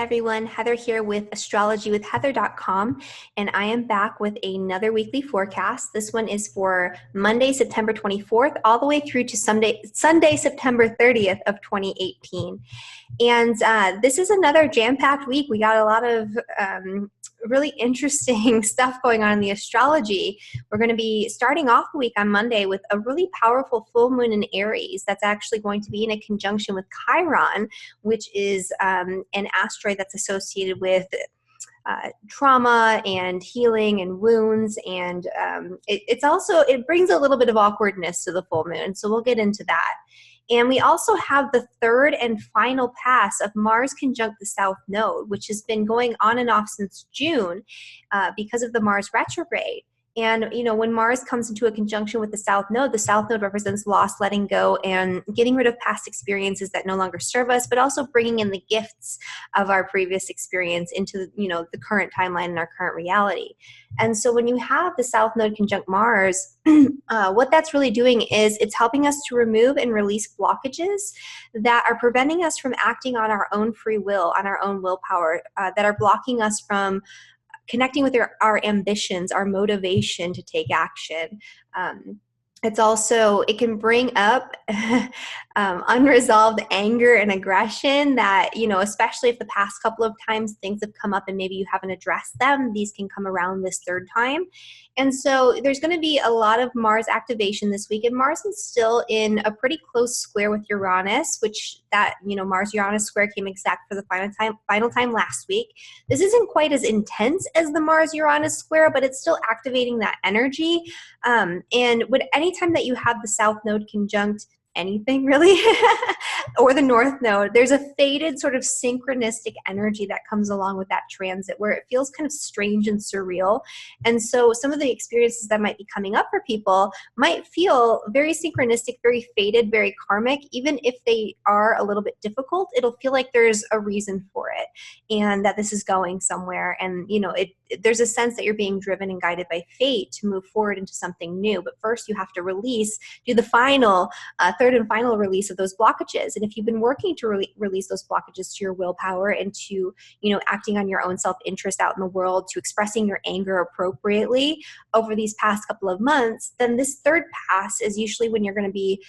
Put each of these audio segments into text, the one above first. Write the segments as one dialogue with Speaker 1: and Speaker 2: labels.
Speaker 1: everyone, Heather here with astrologywithheather.com, and I am back with another weekly forecast. This one is for Monday, September 24th, all the way through to Sunday, September 30th of 2018. And this is another jam-packed week. We got a lot of really interesting stuff going on in the astrology. We're going to be starting off the week on Monday with a really powerful full moon in Aries that's actually going to be in a conjunction with Chiron, which is an asteroid that's associated with trauma and healing and wounds, and it brings a little bit of awkwardness to the full moon, so we'll get into that. And we also have the third and final pass of Mars conjunct the South Node, which has been going on and off since June because of the Mars retrograde. And, you know, when Mars comes into a conjunction with the South Node represents loss, letting go, and getting rid of past experiences that no longer serve us, but also bringing in the gifts of our previous experience into, you know, the current timeline and our current reality. And so when you have the South Node conjunct Mars, what that's really doing is it's helping us to remove and release blockages that are preventing us from acting on our own free will, on our own willpower, that are blocking us from connecting with our ambitions, our motivation to take action. It can bring up unresolved anger and aggression that, you know, especially if the past couple of times things have come up and maybe you haven't addressed them, these can come around this third time. And so there's going to be a lot of Mars activation this week, and Mars is still in a pretty close square with Uranus, which that, you know, Mars-Uranus square came exact for the final time last week. This isn't quite as intense as the Mars-Uranus square, but it's still activating that energy. And anytime that you have the South Node conjunct anything really, or the North Node, there's a faded sort of synchronistic energy that comes along with that transit where it feels kind of strange and surreal. And so some of the experiences that might be coming up for people might feel very synchronistic, very faded, very karmic. Even if they are a little bit difficult, it'll feel like there's a reason for it and that this is going somewhere. And, you know, there's a sense that you're being driven and guided by fate to move forward into something new. But first you have to do the final, third and final release of those blockages. And if you've been working to release those blockages to your willpower and to, you know, acting on your own self-interest out in the world, to expressing your anger appropriately over these past couple of months, then this third pass is usually when you're going to be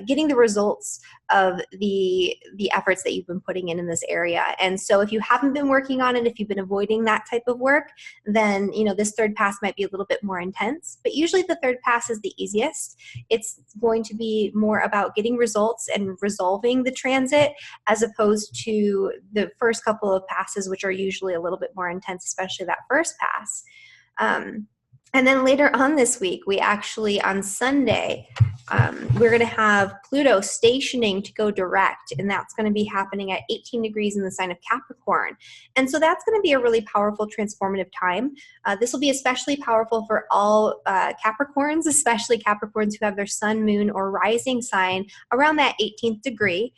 Speaker 1: getting the results of the efforts that you've been putting in this area. And so if you haven't been working on it, if you've been avoiding that type of work, then, you know, this third pass might be a little bit more intense. But usually the third pass is the easiest. It's going to be more about getting results and resolving the transit, as opposed to the first couple of passes, which are usually a little bit more intense, especially that first pass. And then later on this week, we actually, on Sunday, we're going to have Pluto stationing to go direct, and that's going to be happening at 18 degrees in the sign of Capricorn. And so that's going to be a really powerful transformative time. This will be especially powerful for all Capricorns, especially Capricorns who have their sun, moon, or rising sign around that 18th degree.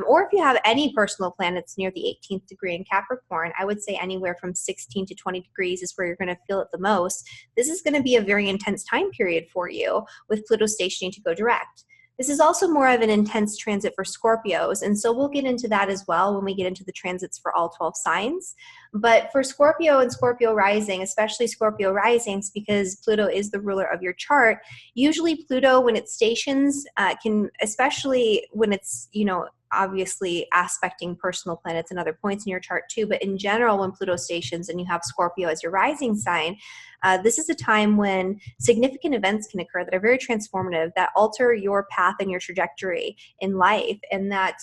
Speaker 1: Or if you have any personal planets near the 18th degree in Capricorn, I would say anywhere from 16 to 20 degrees is where you're going to feel it the most. This is going to be a very intense time period for you with Pluto stationing to go direct. This is also more of an intense transit for Scorpios, and so we'll get into that as well when we get into the transits for all 12 signs. But for Scorpio and Scorpio rising, especially Scorpio risings, because Pluto is the ruler of your chart, usually Pluto, when it stations, especially when it's, you know, obviously aspecting personal planets and other points in your chart too, but in general, when Pluto stations and you have Scorpio as your rising sign, this is a time when significant events can occur that are very transformative, that alter your path and your trajectory in life, and that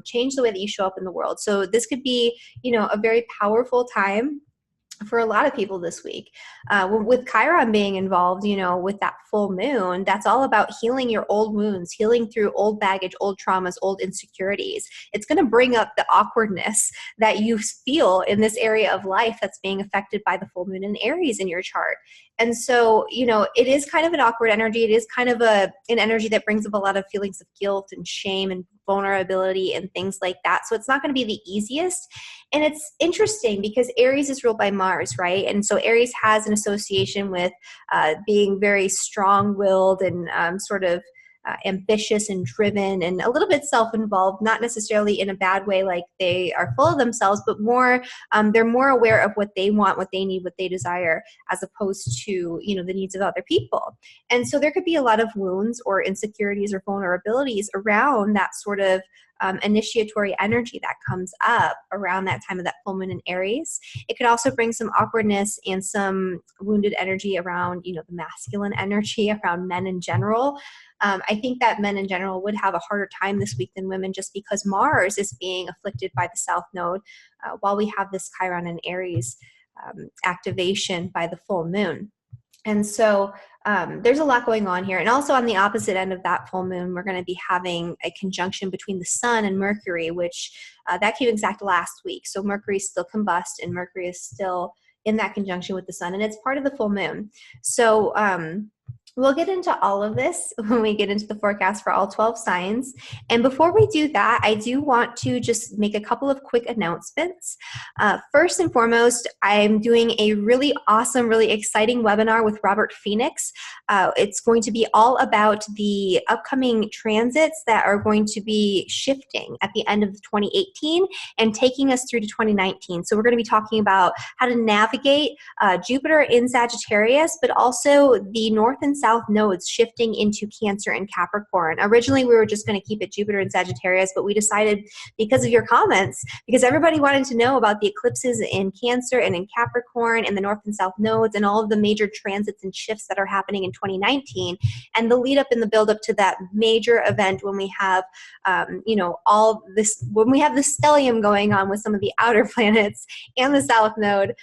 Speaker 1: change the way that you show up in the world. So this could be, you know, a very powerful time for a lot of people this week. With Chiron being involved, you know, with that full moon, that's all about healing your old wounds, healing through old baggage, old traumas, old insecurities. It's going to bring up the awkwardness that you feel in this area of life that's being affected by the full moon in Aries in your chart. And so, you know, it is kind of an awkward energy. It is kind of an energy that brings up a lot of feelings of guilt and shame and vulnerability and things like that. So it's not going to be the easiest. And it's interesting because Aries is ruled by Mars, right? And so Aries has an association with being very strong-willed and sort of ambitious and driven and a little bit self-involved, not necessarily in a bad way, like they are full of themselves, but more, they're more aware of what they want, what they need, what they desire, as opposed to, you know, the needs of other people. And so there could be a lot of wounds or insecurities or vulnerabilities around that sort of initiatory energy that comes up around that time of that full moon in Aries. It could also bring some awkwardness and some wounded energy around, you know, the masculine energy around men in general. I think that men in general would have a harder time this week than women, just because Mars is being afflicted by the South Node while we have this Chiron and Aries activation by the full moon. And so there's a lot going on here. And also on the opposite end of that full moon, we're going to be having a conjunction between the sun and Mercury, which that came exact last week. So Mercury is still combust and Mercury is still in that conjunction with the sun, and it's part of the full moon. So we'll get into all of this when we get into the forecast for all 12 signs. And before we do that, I do want to just make a couple of quick announcements. First and foremost, I'm doing a really awesome, really exciting webinar with Robert Phoenix. It's going to be all about the upcoming transits that are going to be shifting at the end of 2018 and taking us through to 2019. So we're going to be talking about how to navigate Jupiter in Sagittarius, but also the north and south nodes shifting into Cancer and Capricorn. Originally, we were just going to keep it Jupiter and Sagittarius, but we decided, because of your comments, because everybody wanted to know about the eclipses in Cancer and in Capricorn and the north and south nodes and all of the major transits and shifts that are happening in 2019, and the lead up and the build up to that major event when we have, you know, all this, when we have the stellium going on with some of the outer planets and the south node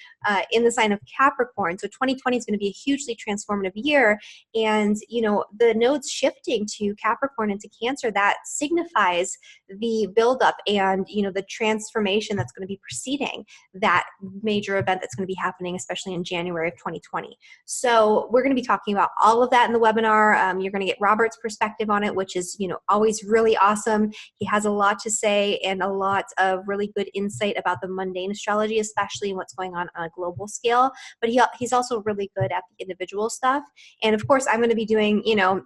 Speaker 1: in the sign of Capricorn. So 2020 is going to be a hugely transformative year. And, you know, the nodes shifting to Capricorn and to Cancer, that signifies the buildup and, you know, the transformation that's going to be preceding that major event that's going to be happening, especially in January of 2020. So we're going to be talking about all of that in the webinar. You're going to get Robert's perspective on it, which is, you know, always really awesome. He has a lot to say and a lot of really good insight about the mundane astrology, especially what's going on a global scale. But he's also really good at the individual stuff. And of course, I'm going to be doing, you know,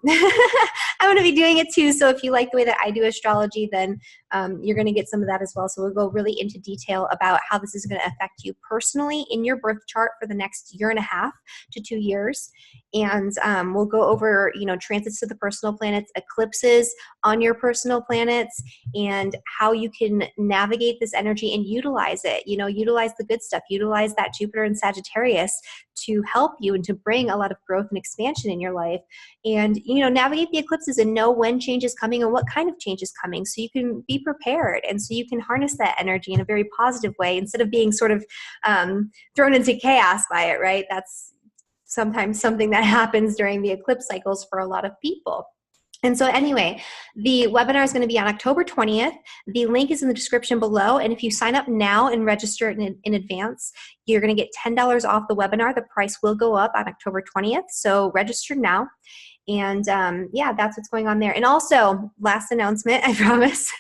Speaker 1: I'm going to be doing it too. So if you like the way that I do astrology, then you're going to get some of that as well. So we'll go really into detail about how this is going to affect you personally in your birth chart for the next 1.5 to 2 years. And we'll go over, you know, transits to the personal planets, eclipses on your personal planets, and how you can navigate this energy and utilize it. You know, utilize the good stuff, utilize that Jupiter and Sagittarius to help you and to bring a lot of growth and expansion in your life. And, you know, navigate the eclipses and know when change is coming and what kind of change is coming, so you can be prepared and so you can harness that energy in a very positive way instead of being sort of thrown into chaos by it, right? That's sometimes something that happens during the eclipse cycles for a lot of people. And so anyway, the webinar is going to be on October 20th. The link is in the description below. And if you sign up now and register in advance, you're going to get $10 off the webinar. The price will go up on October 20th. So register now. And yeah, that's what's going on there. And also, last announcement, I promise,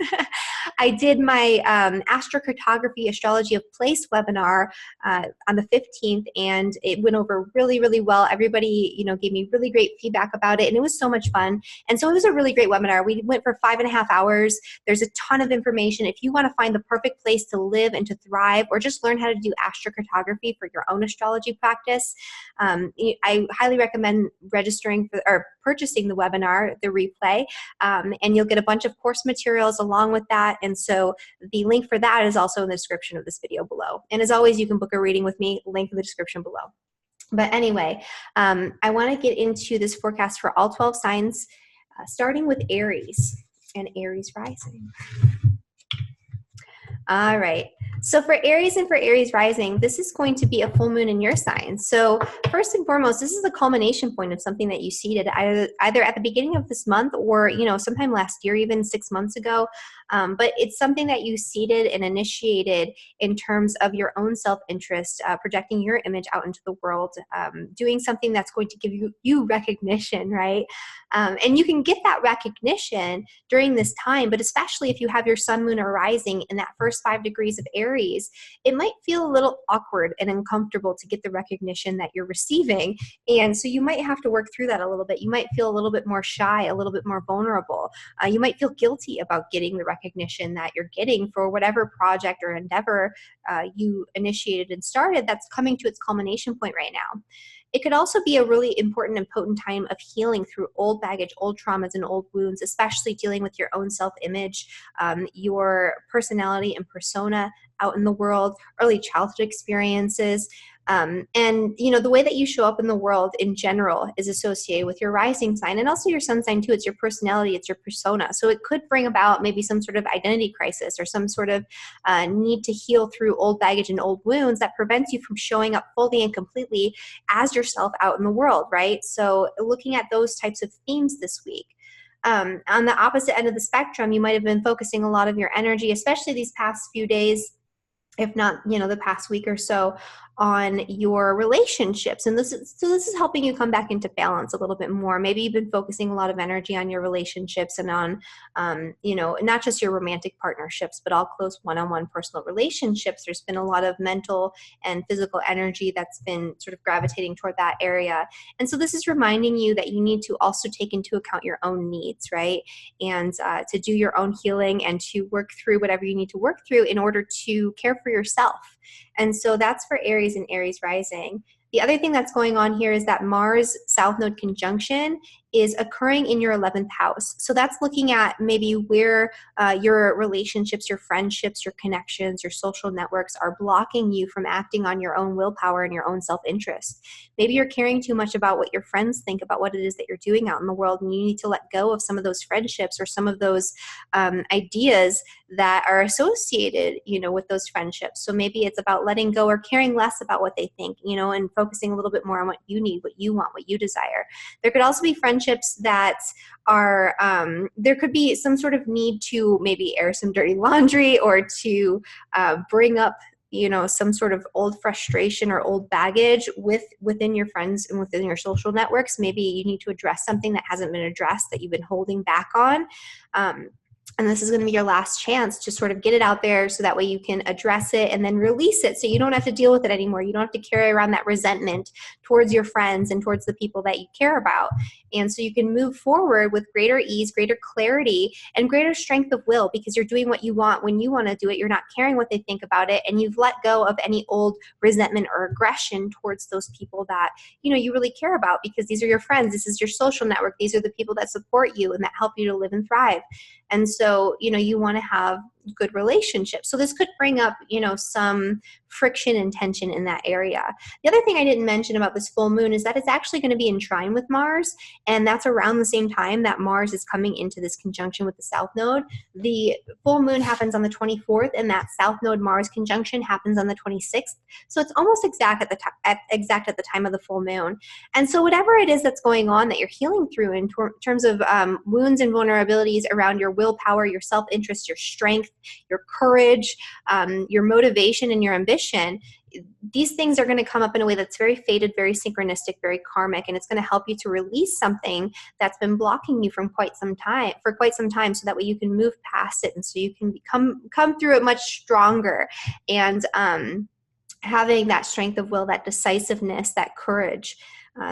Speaker 1: I did my astrocartography astrology of place webinar on the 15th, and it went over really, really well. Everybody, you know, gave me really great feedback about it, and it was so much fun. And so it was a really great webinar. We went for 5.5 hours. There's a ton of information. If you want to find the perfect place to live and to thrive, or just learn how to do astrocartography for your own astrology practice, I highly recommend registering for, or purchasing the webinar, the replay, and you'll get a bunch of course materials along with that. And so the link for that is also in the description of this video below. And as always, you can book a reading with me, link in the description below. But anyway, I want to get into this forecast for all 12 signs, starting with Aries and Aries rising. All right. So for Aries and for Aries rising, this is going to be a full moon in your sign. So first and foremost, this is the culmination point of something that you seeded either at the beginning of this month or, you know, sometime last year, even 6 months ago. but it's something that you seeded and initiated in terms of your own self-interest, projecting your image out into the world, doing something that's going to give you recognition, right? And you can get that recognition during this time, but especially if you have your sun, moon, or rising in that first 5 degrees of Aries, it might feel a little awkward and uncomfortable to get the recognition that you're receiving. And so you might have to work through that a little bit. You might feel a little bit more shy, a little bit more vulnerable. You might feel guilty about getting the recognition that you're getting for whatever project or endeavor you initiated and started that's coming to its culmination point right now. It could also be a really important and potent time of healing through old baggage, old traumas, and old wounds, especially dealing with your own self-image, your personality and persona out in the world, early childhood experiences. And, the way that you show up in the world in general is associated with your rising sign and also your sun sign too. It's your personality, it's your persona. So it could bring about maybe some sort of identity crisis or some sort of need to heal through old baggage and old wounds that prevents you from showing up fully and completely as yourself out in the world, right? So looking at those types of themes this week. On the opposite end of the spectrum, you might have been focusing a lot of your energy, especially these past few days, if not, the past week or so, on your relationships. And this is helping you come back into balance a little bit more. Maybe you've been focusing a lot of energy on your relationships and on, not just your romantic partnerships, but all close one-on-one personal relationships. There's been a lot of mental and physical energy that's been sort of gravitating toward that area. And so this is reminding you that you need to also take into account your own needs, right? And to do your own healing and to work through whatever you need to work through in order to care for yourself. And so that's for Aries and Aries rising. The other thing that's going on here is that Mars South Node conjunction is occurring in your 11th house. So that's looking at maybe where your relationships, your friendships, your connections, your social networks are blocking you from acting on your own willpower and your own self-interest. Maybe you're caring too much about what your friends think about what it is that you're doing out in the world, and you need to let go of some of those friendships or some of those ideas that are associated, with those friendships. So maybe it's about letting go or caring less about what they think, and focusing a little bit more on what you need, what you want, what you desire. There could also be friendships that are, there could be some sort of need to maybe air some dirty laundry or to bring up some sort of old frustration or old baggage within your friends and within your social networks. Maybe you need to address something that hasn't been addressed that you've been holding back on. And this is going to be your last chance to sort of get it out there so that way you can address it and then release it so you don't have to deal with it anymore. You don't have to carry around that resentment towards your friends and towards the people that you care about. And so you can move forward with greater ease, greater clarity, and greater strength of will because you're doing what you want when you want to do it. You're not caring what they think about it, and you've let go of any old resentment or aggression towards those people that you really care about because these are your friends. This is your social network. These are the people that support you and that help you to live and thrive. And so, you want to have good relationships. So this could bring up, some friction and tension in that area. The other thing I didn't mention about this full moon is that it's actually going to be in trine with Mars. And that's around the same time that Mars is coming into this conjunction with the South Node. The full moon happens on the 24th and that South Node Mars conjunction happens on the 26th. So it's almost exact at the time of the full moon. And so whatever it is that's going on that you're healing through in terms of wounds and vulnerabilities around your willpower, your self-interest, your strength, your courage, your motivation, and your ambition, these things are going to come up in a way that's very fated, very synchronistic, very karmic, and it's going to help you to release something that's been blocking you for quite some time, so that way you can move past it and so you can come through it much stronger and having that strength of will, that decisiveness, that courage.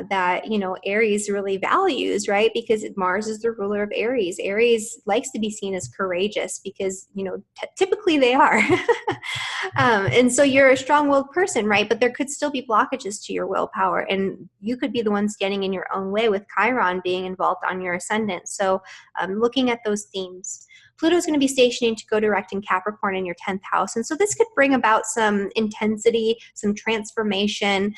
Speaker 1: That Aries really values, right? Because Mars is the ruler of Aries. Aries likes to be seen as courageous because typically they are. And so you're a strong-willed person, right? But there could still be blockages to your willpower, and you could be the one standing in your own way with Chiron being involved on your ascendant. So looking at those themes. Pluto is going to be stationing to go direct in Capricorn in your 10th house. And so this could bring about some intensity, some transformation,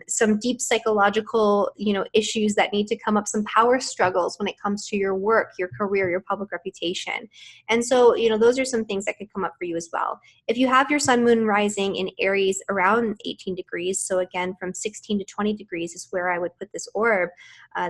Speaker 1: some deep psychological, issues that need to come up, some power struggles when it comes to your work, your career, your public reputation. And so, those are some things that could come up for you as well. If you have have your sun, moon, rising in Aries around 18 degrees, so again, from 16 to 20 degrees is where I would put this orb,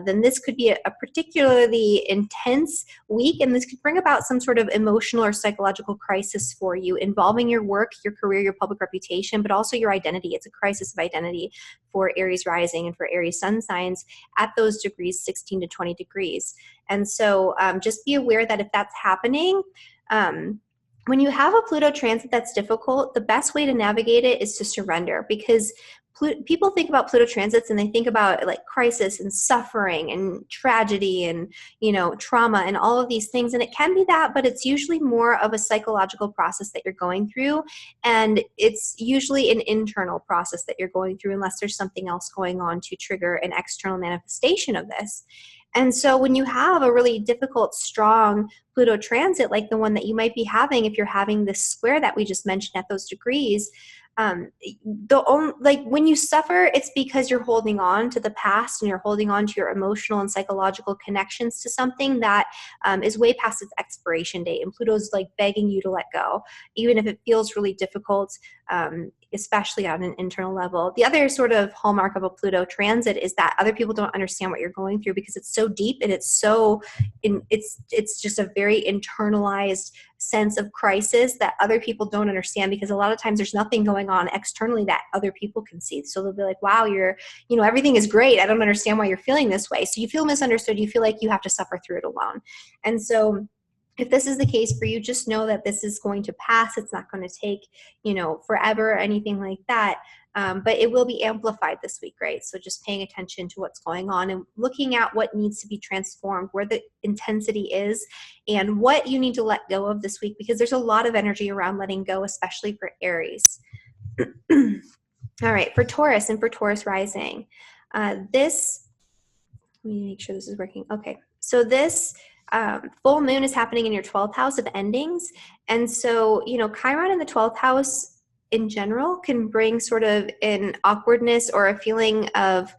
Speaker 1: then this could be a particularly intense week, and this could bring about some sort of emotional or psychological crisis for you involving your work, your career, your public reputation, but also your identity. It's a crisis of identity for Aries rising and for Aries sun signs at those degrees, 16 to 20 degrees. And so just be aware that if that's happening, when you have a Pluto transit that's difficult, the best way to navigate it is to surrender, because people think about Pluto transits and they think about like crisis and suffering and tragedy and, you know, trauma and all of these things. And it can be that, but it's usually more of a psychological process that you're going through. And it's usually an internal process that you're going through, unless there's something else going on to trigger an external manifestation of this. And so when you have a really difficult, strong Pluto transit, like the one that you might be having, if you're having this square that we just mentioned at those degrees, when you suffer, it's because you're holding on to the past and you're holding on to your emotional and psychological connections to something that is way past its expiration date. And Pluto's like begging you to let go, even if it feels really difficult, especially on an internal level. The other sort of hallmark of a Pluto transit is that other people don't understand what you're going through, because it's so deep and it's so, it's just a very internalized sense of crisis that other people don't understand, because a lot of times there's nothing going on externally that other people can see. So they'll be like, wow, everything is great. I don't understand why you're feeling this way. So you feel misunderstood. You feel like you have to suffer through it alone. And so if this is the case for you, just know that this is going to pass. It's not going to take, forever or anything like that. But it will be amplified this week, right? So just paying attention to what's going on and looking at what needs to be transformed, where the intensity is, and what you need to let go of this week, because there's a lot of energy around letting go, especially for Aries. All right, for Taurus and for Taurus rising, let me make sure this is working. Okay, so this full moon is happening in your 12th house of endings. And so, Chiron in the 12th house in general can bring sort of an awkwardness or a feeling of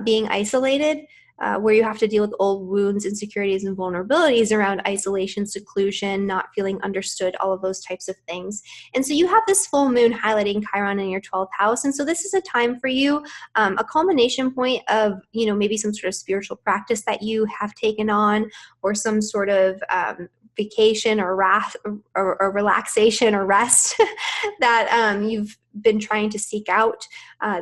Speaker 1: being isolated, where you have to deal with old wounds, insecurities, and vulnerabilities around isolation, seclusion, not feeling understood, all of those types of things. And so you have this full moon highlighting Chiron in your 12th house. And so this is a time for you, a culmination point of, maybe some sort of spiritual practice that you have taken on, or some sort of vacation or relaxation or rest that you've been trying to seek out.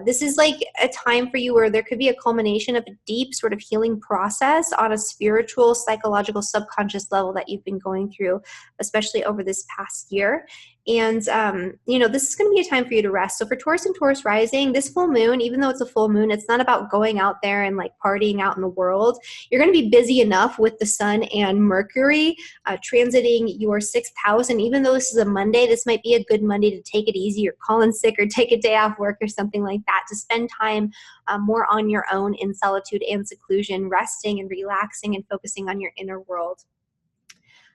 Speaker 1: This is like a time for you where there could be a culmination of a deep sort of healing process on a spiritual, psychological, subconscious level that you've been going through, especially over this past year. And, this is going to be a time for you to rest. So for Taurus and Taurus rising, this full moon, even though it's a full moon, it's not about going out there and like partying out in the world. You're going to be busy enough with the sun and Mercury transiting your 6th house. And even though this is a Monday, this might be a good Monday to take it easy or call in sick or take a day off work or something like that, to spend time more on your own in solitude and seclusion, resting and relaxing and focusing on your inner world.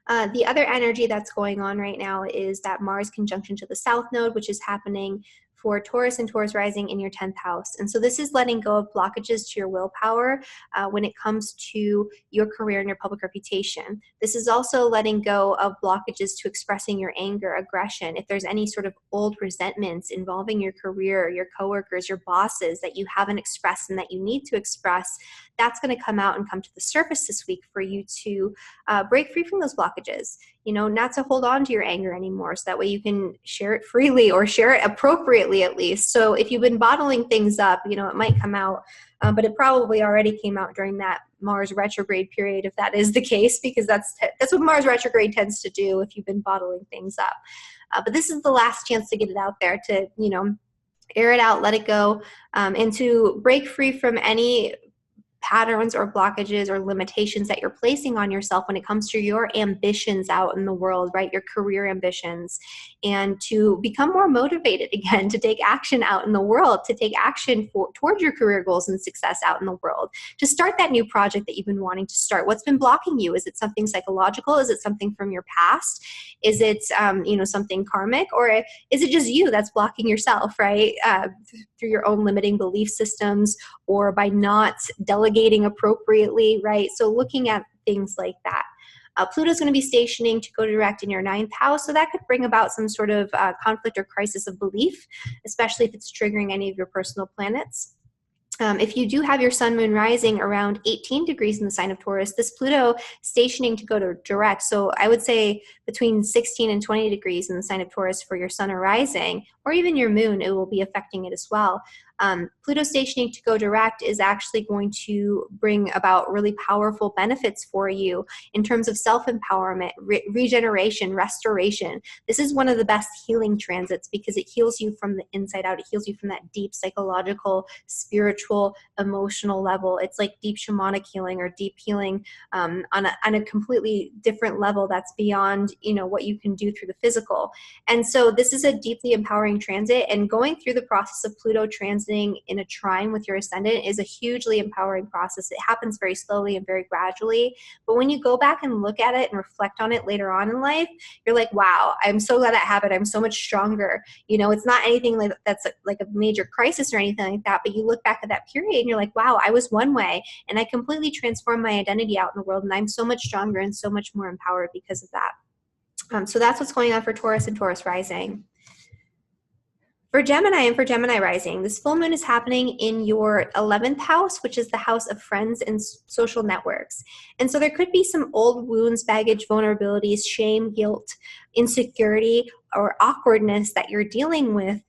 Speaker 1: The other energy that's going on right now is that Mars conjunction to the South Node, which is happening for Taurus and Taurus rising in your 10th house. And so this is letting go of blockages to your willpower when it comes to your career and your public reputation. This is also letting go of blockages to expressing your anger, aggression. If there's any sort of old resentments involving your career, your coworkers, your bosses that you haven't expressed and that you need to express, that's going to come out and come to the surface this week for you to break free from those blockages. Not to hold on to your anger anymore, so that way you can share it freely, or share it appropriately at least. So if you've been bottling things up, it might come out, but it probably already came out during that Mars retrograde period, if that is the case, because that's what Mars retrograde tends to do if you've been bottling things up. But this is the last chance to get it out there, to, air it out, let it go, and to break free from any patterns or blockages or limitations that you're placing on yourself when it comes to your ambitions out in the world, right? Your career ambitions, and to become more motivated again, to take action out in the world, to take action towards your career goals and success out in the world, to start that new project that you've been wanting to start. What's been blocking you? Is it something psychological? Is it something from your past? Is it, something karmic? Or is it just you that's blocking yourself, right? Through your own limiting belief systems, or by not delegating appropriately, right? So looking at things like that. Pluto's going to be stationing to go direct in your 9th house, so that could bring about some sort of conflict or crisis of belief, especially if it's triggering any of your personal planets. If you do have your sun, moon, rising around 18 degrees in the sign of Taurus, this Pluto stationing to go to direct. So I would say between 16 and 20 degrees in the sign of Taurus for your sun or rising, or even your moon, it will be affecting it as well. Pluto stationing to go direct is actually going to bring about really powerful benefits for you in terms of self-empowerment, regeneration, restoration. This is one of the best healing transits because it heals you from the inside out. It heals you from that deep psychological, spiritual, emotional level. It's like deep shamanic healing or deep healing on a completely different level that's beyond, what you can do through the physical. And so this is a deeply empowering transit, and going through the process of Pluto transiting in a trine with your ascendant is a hugely empowering process. It happens very slowly and very gradually, but when you go back and look at it and reflect on it later on in life, you're like, wow, I'm so glad that happened. I'm so much stronger. It's not anything that's like a major crisis or anything like that, but you look back at that period and you're like, wow, I was one way and I completely transformed my identity out in the world, and I'm so much stronger and so much more empowered because of that. So that's what's going on for Taurus and Taurus rising. For Gemini and for Gemini rising, this full moon is happening in your 11th house, which is the house of friends and social networks. And so there could be some old wounds, baggage, vulnerabilities, shame, guilt, insecurity, or awkwardness that you're dealing with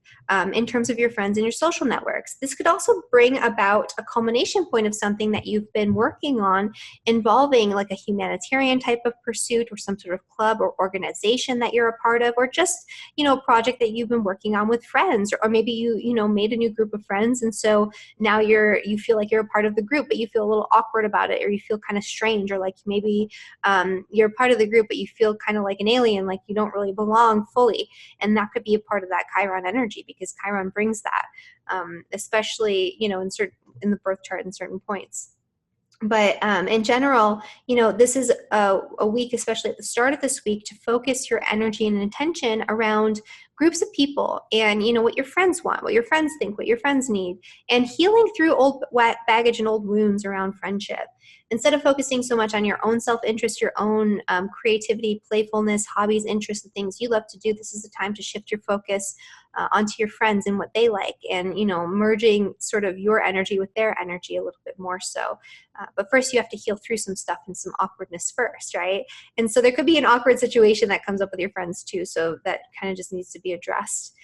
Speaker 1: in terms of your friends and your social networks. This could also bring about a culmination point of something that you've been working on involving like a humanitarian type of pursuit or some sort of club or organization that you're a part of, or just, a project that you've been working on with friends, or maybe you made a new group of friends. And so now you feel like you're a part of the group, but you feel a little awkward about it, or you feel kind of strange, or like maybe you're part of the group, but you feel kind of like an alien, like you don't really belong fully. And that could be a part of that Chiron energy, because Chiron brings that, especially, in the birth chart in certain points. But in general, this is a week, especially at the start of this week, to focus your energy and intention around groups of people and, what your friends want, what your friends think, what your friends need, and healing through old baggage and old wounds around friendship. Instead of focusing so much on your own self-interest, your own creativity, playfulness, hobbies, interests, the things you love to do, this is the time to shift your focus onto your friends and what they like, and, merging sort of your energy with their energy a little bit more so. But first you have to heal through some stuff and some awkwardness first, right? And so there could be an awkward situation that comes up with your friends too, so that kind of just needs to be addressed.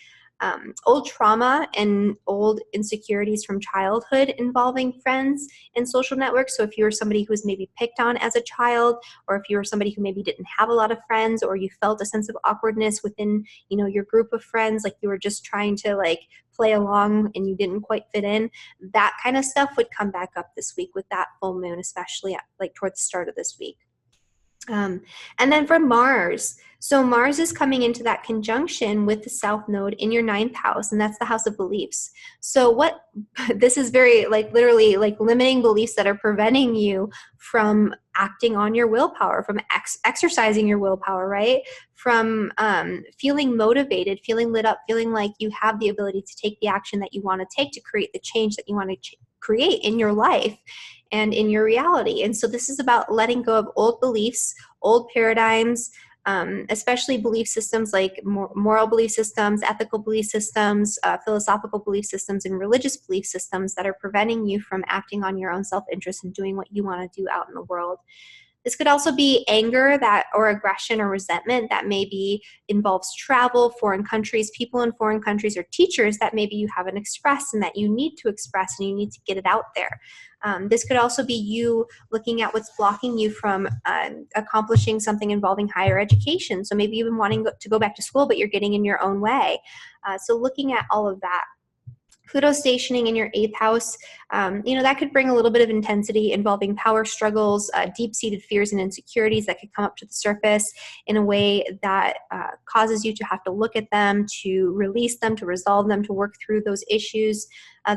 Speaker 1: Old trauma and old insecurities from childhood involving friends and social networks. So if you were somebody who was maybe picked on as a child, or if you were somebody who maybe didn't have a lot of friends, or you felt a sense of awkwardness within, your group of friends, like you were just trying to like play along and you didn't quite fit in, that kind of stuff would come back up this week with that full moon, especially like towards the start of this week. And then for Mars, so Mars is coming into that conjunction with the South Node in your 9th house, and that's the house of beliefs. So this is very like literally like limiting beliefs that are preventing you from acting on your willpower, from exercising your willpower, right? From feeling motivated, feeling lit up, feeling like you have the ability to take the action that you want to take to create the change that you want to create in your life and in your reality. And so this is about letting go of old beliefs, old paradigms, especially belief systems like moral belief systems, ethical belief systems, philosophical belief systems, and religious belief systems that are preventing you from acting on your own self-interest and doing what you want to do out in the world. This could also be anger or aggression or resentment that maybe involves travel, foreign countries, people in foreign countries, or teachers that maybe you haven't expressed and that you need to express and you need to get it out there. This could also be you looking at what's blocking you from accomplishing something involving higher education. So maybe you've been wanting to go back to school, but you're getting in your own way. So looking at all of that. Pluto stationing in your 8th house, that could bring a little bit of intensity involving power struggles, deep-seated fears and insecurities that could come up to the surface in a way that causes you to have to look at them, to release them, to resolve them, to work through those issues.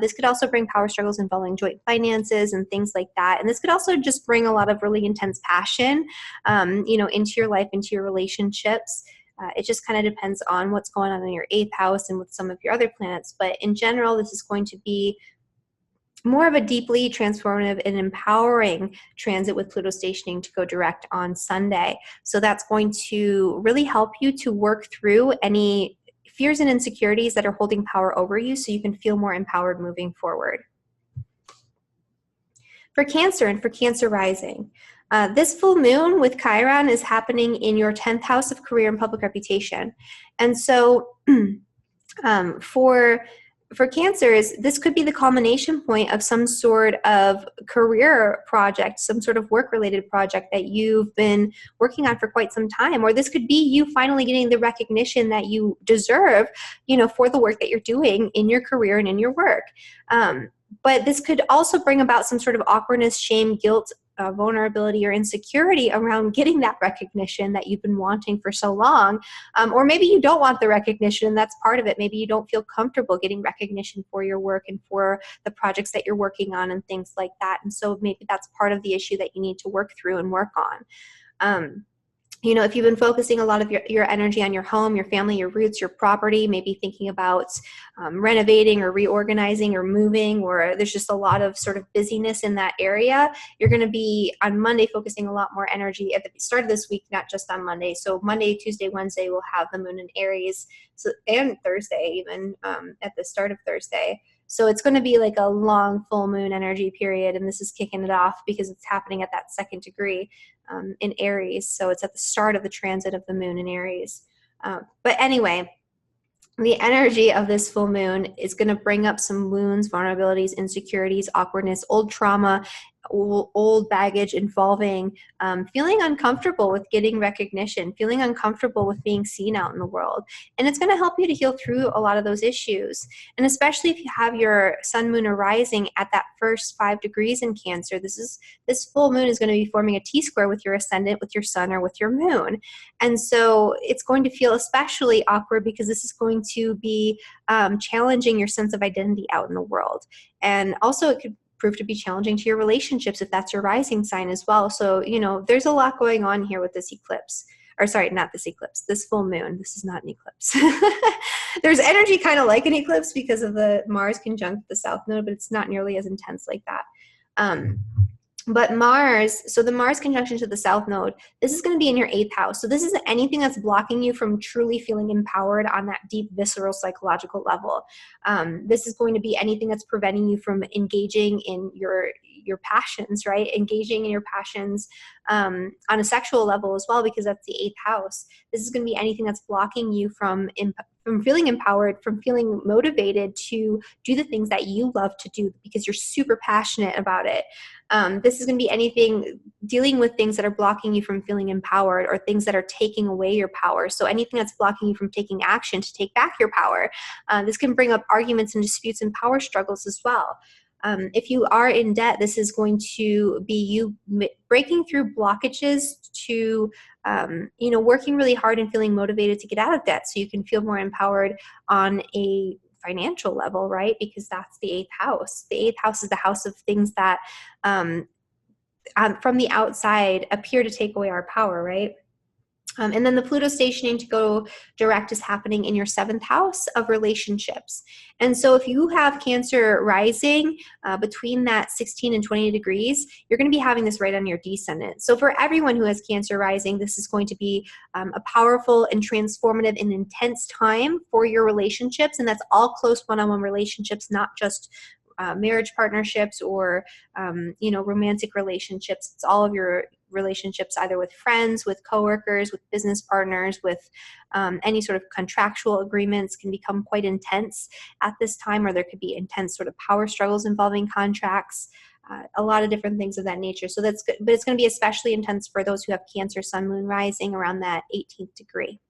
Speaker 1: This could also bring power struggles involving joint finances and things like that. And this could also just bring a lot of really intense passion, into your life, into your relationships. It just kind of depends on what's going on in your 8th house and with some of your other planets. But in general, this is going to be more of a deeply transformative and empowering transit with Pluto stationing to go direct on Sunday. So that's going to really help you to work through any fears and insecurities that are holding power over you so you can feel more empowered moving forward. For Cancer and for Cancer rising, this full moon with Chiron is happening in your 10th house of career and public reputation. And so for Cancers, this could be the culmination point of some sort of career project, some sort of work-related project that you've been working on for quite some time. Or this could be you finally getting the recognition that you deserve, for the work that you're doing in your career and in your work. But this could also bring about some sort of awkwardness, shame, guilt, vulnerability, or insecurity around getting that recognition that you've been wanting for so long. Or maybe you don't want the recognition, and that's part of it. Maybe you don't feel comfortable getting recognition for your work and for the projects that you're working on and things like that. And so maybe that's part of the issue that you need to work through and work on. If you've been focusing a lot of your energy on your home, your family, your roots, your property, maybe thinking about renovating or reorganizing or moving, or there's just a lot of sort of busyness in that area, you're going to be on Monday focusing a lot more energy at the start of this week, not just on Monday. So Monday, Tuesday, Wednesday, we'll have the moon in Aries, and Thursday even at the start of Thursday. So it's going to be like a long full moon energy period, and this is kicking it off because it's happening at that 2nd degree in Aries. So it's at the start of the transit of the moon in Aries. But anyway, the energy of this full moon is going to bring up some wounds, vulnerabilities, insecurities, awkwardness, old trauma, old baggage involving feeling uncomfortable with getting recognition, feeling uncomfortable with being seen out in the world. And it's going to help you to heal through a lot of those issues. And especially if you have your sun, moon, or rising at that first 5 degrees in Cancer, this full moon is going to be forming a T-square with your ascendant, with your sun, or with your moon. And so it's going to feel especially awkward because this is going to be challenging your sense of identity out in the world. And also it could prove to be challenging to your relationships if that's your rising sign as well. So, there's a lot going on here with this eclipse. Or sorry, not this eclipse, this full moon. This is not an eclipse. There's energy kind of like an eclipse because of the Mars conjunct the South Node, but it's not nearly as intense like that. But Mars, so the Mars conjunction to the South Node, this is going to be in your 8th house. So this is anything that's blocking you from truly feeling empowered on that deep, visceral, psychological level. This is going to be anything that's preventing you from engaging in your passions, right? Engaging in your passions on a sexual level as well, because that's the 8th house. This is going to be anything that's blocking you from feeling empowered, from feeling motivated to do the things that you love to do because you're super passionate about it. This is going to be anything dealing with things that are blocking you from feeling empowered or things that are taking away your power. So anything that's blocking you from taking action to take back your power. This can bring up arguments and disputes and power struggles as well. If you are in debt, this is going to be you breaking through blockages to, working really hard and feeling motivated to get out of debt so you can feel more empowered on a financial level, right? Because that's the 8th house. The 8th house is the house of things that from the outside appear to take away our power, right? And then the Pluto stationing to go direct is happening in your 7th house of relationships. And so if you have Cancer rising between that 16 and 20 degrees, you're going to be having this right on your descendant. So for everyone who has Cancer rising, this is going to be a powerful and transformative and intense time for your relationships. And that's all close one-on-one relationships, not just marriage partnerships or, romantic relationships. It's all of your relationships, either with friends, with coworkers, with business partners, with any sort of contractual agreements can become quite intense at this time, or there could be intense sort of power struggles involving contracts, a lot of different things of that nature. So that's good, but it's going to be especially intense for those who have Cancer, sun, moon rising around that 18th degree.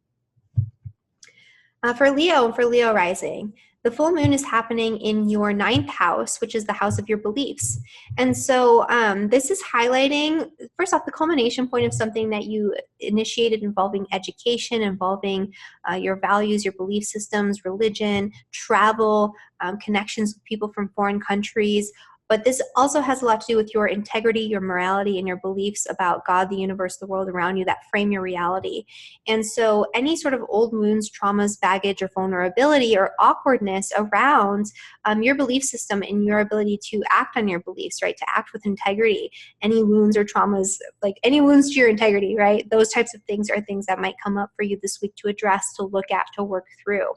Speaker 1: For Leo and for Leo rising, the full moon is happening in your 9th house, which is the house of your beliefs. And so this is highlighting, first off, the culmination point of something that you initiated involving education, involving your values, your belief systems, religion, travel, connections with people from foreign countries. But this also has a lot to do with your integrity, your morality, and your beliefs about God, the universe, the world around you that frame your reality. And so any sort of old wounds, traumas, baggage, or vulnerability or awkwardness around your belief system and your ability to act on your beliefs, right? To act with integrity. Any wounds or traumas, like any wounds to your integrity, right? Those types of things are things that might come up for you this week to address, to look at, to work through.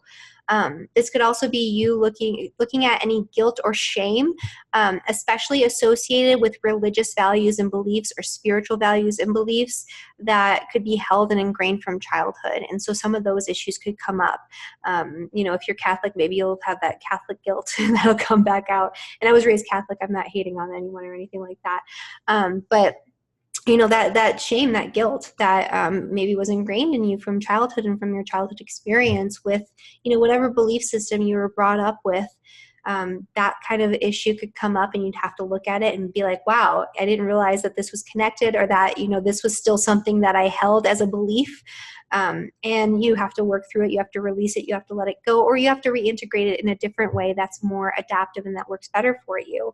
Speaker 1: This could also be you looking at any guilt or shame, especially associated with religious values and beliefs or spiritual values and beliefs that could be held and ingrained from childhood. And so some of those issues could come up. If you're Catholic, maybe you'll have that Catholic guilt that'll come back out. And I was raised Catholic. I'm not hating on anyone or anything like that. But that shame, that guilt that maybe was ingrained in you from childhood and from your childhood experience with, whatever belief system you were brought up with, that kind of issue could come up and you'd have to look at it and be like, wow, I didn't realize that this was connected, or that, this was still something that I held as a belief. And you have to work through it. You have to release it. You have to let it go, or you have to reintegrate it in a different way that's more adaptive and that works better for you.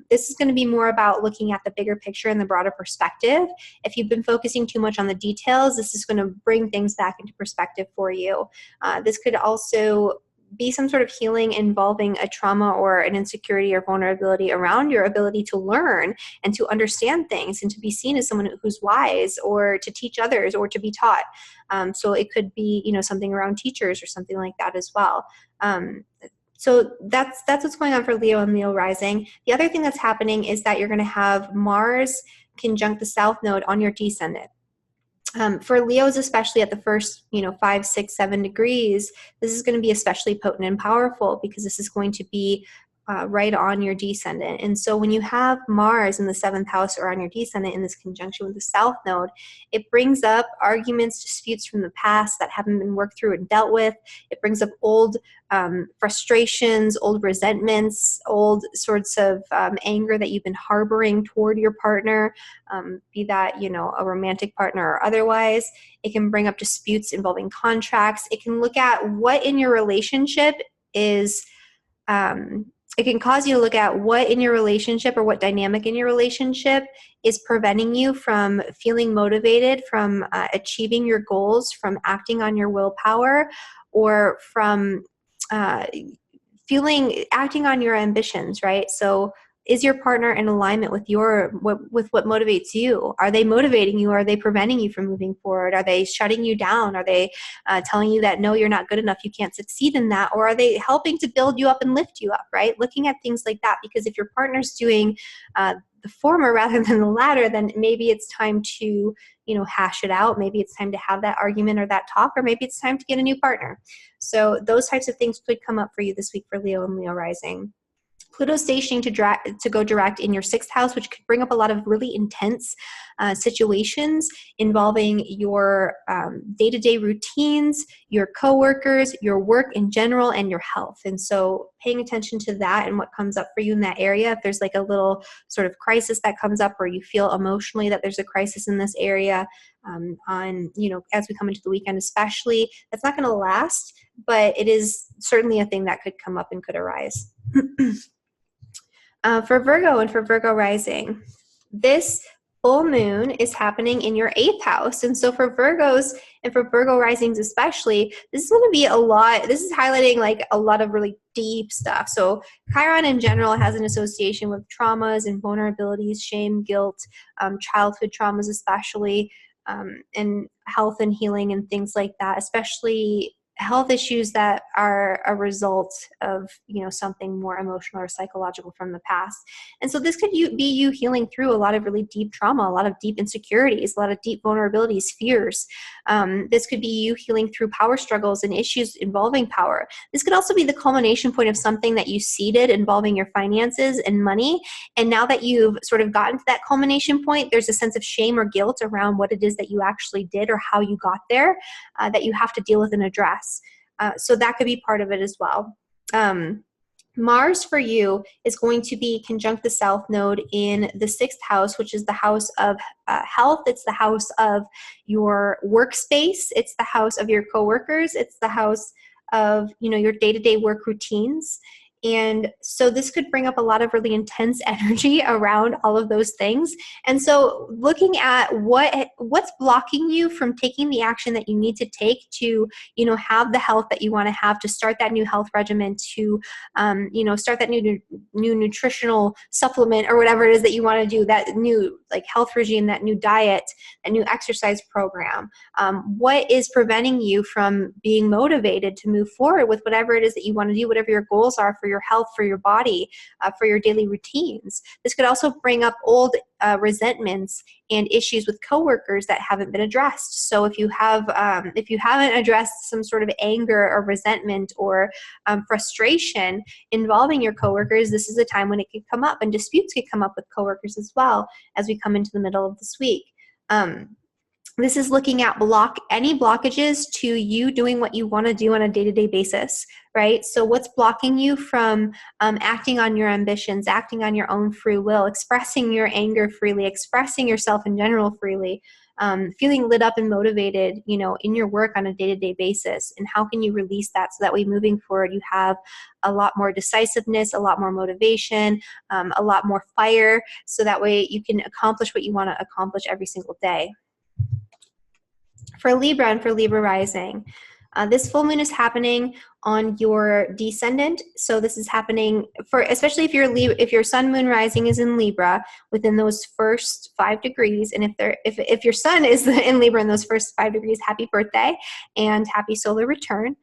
Speaker 1: This is going to be more about looking at the bigger picture and the broader perspective. If you've been focusing too much on the details, this is going to bring things back into perspective for you. This could also be some sort of healing involving a trauma or an insecurity or vulnerability around your ability to learn and to understand things and to be seen as someone who's wise, or to teach others, or to be taught. So it could be, something around teachers or something like that as well. So that's what's going on for Leo and Leo rising. The other thing that's happening is that you're going to have Mars conjunct the South Node on your descendant. For Leos, especially at the first, 5, 6, 7 degrees, this is going to be especially potent and powerful because this is going to be right on your descendant. And so when you have Mars in the 7th house or on your descendant in this conjunction with the South Node, it brings up arguments, disputes from the past that haven't been worked through and dealt with. It brings up old frustrations, old resentments, old sorts of anger that you've been harboring toward your partner, be that, a romantic partner or otherwise. It can bring up disputes involving contracts. It can look at what in your relationship is it can cause you to look at what in your relationship or what dynamic in your relationship is preventing you from feeling motivated, from achieving your goals, from acting on your willpower, or from acting on your ambitions, right? So is your partner in alignment with what motivates you? Are they motivating you? Are they preventing you from moving forward? Are they shutting you down? Are they telling you that, no, you're not good enough, you can't succeed in that? Or are they helping to build you up and lift you up, right? Looking at things like that, because if your partner's doing the former rather than the latter, then maybe it's time to, hash it out. Maybe it's time to have that argument or that talk, or maybe it's time to get a new partner. So those types of things could come up for you this week for Leo and Leo rising. Pluto's stationing to go direct in your 6th house, which could bring up a lot of really intense situations involving your day-to-day routines, your coworkers, your work in general, and your health. And so paying attention to that and what comes up for you in that area. If there's like a little sort of crisis that comes up, or you feel emotionally that there's a crisis in this area, as we come into the weekend especially, that's not going to last, but it is certainly a thing that could come up and could arise. For Virgo and for Virgo rising, this full moon is happening in your 8th house. And so for Virgos and for Virgo risings especially, this is going to be this is highlighting like a lot of really deep stuff. So Chiron in general has an association with traumas and vulnerabilities, shame, guilt, childhood traumas especially, and health and healing and things like that, especially health issues that are a result of, something more emotional or psychological from the past. And so this could be you healing through a lot of really deep trauma, a lot of deep insecurities, a lot of deep vulnerabilities, fears. This could be you healing through power struggles and issues involving power. This could also be the culmination point of something that you seeded involving your finances and money. And now that you've sort of gotten to that culmination point, there's a sense of shame or guilt around what it is that you actually did or how you got there, that you have to deal with and address. So that could be part of it as well. Mars for you is going to be conjunct the South Node in the 6th house, which is the house of health. It's the house of your workspace. It's the house of your coworkers. It's the house of, your day-to-day work routines. And so this could bring up a lot of really intense energy around all of those things. And so looking at what's blocking you from taking the action that you need to take to, you know, have the health that you want to have, to start that new health regimen, to, you know, start that new nutritional supplement or whatever it is that you want to do, that new like health regime, that new diet, that new exercise program. What is preventing you from being motivated to move forward with whatever it is that you want to do, whatever your goals are for your health, for your body, for your daily routines? This could also bring up old resentments and issues with coworkers that haven't been addressed. So if you haven't addressed some sort of anger or resentment or frustration involving your coworkers, this is a time when it could come up, and disputes could come up with coworkers as well as we come into the middle of this week. This is looking at any blockages to you doing what you want to do on a day-to-day basis, right? So what's blocking you from acting on your ambitions, acting on your own free will, expressing your anger freely, expressing yourself in general freely, feeling lit up and motivated, you know, in your work on a day-to-day basis? And how can you release that so that way moving forward you have a lot more decisiveness, a lot more motivation, a lot more fire, so that way you can accomplish what you want to accomplish every single day. For Libra and for Libra rising, this full moon is happening on your descendant. So this is happening for, especially if your sun, moon, rising is in Libra within those first 5 degrees. And if your sun is in Libra in those first 5 degrees, happy birthday and happy solar return.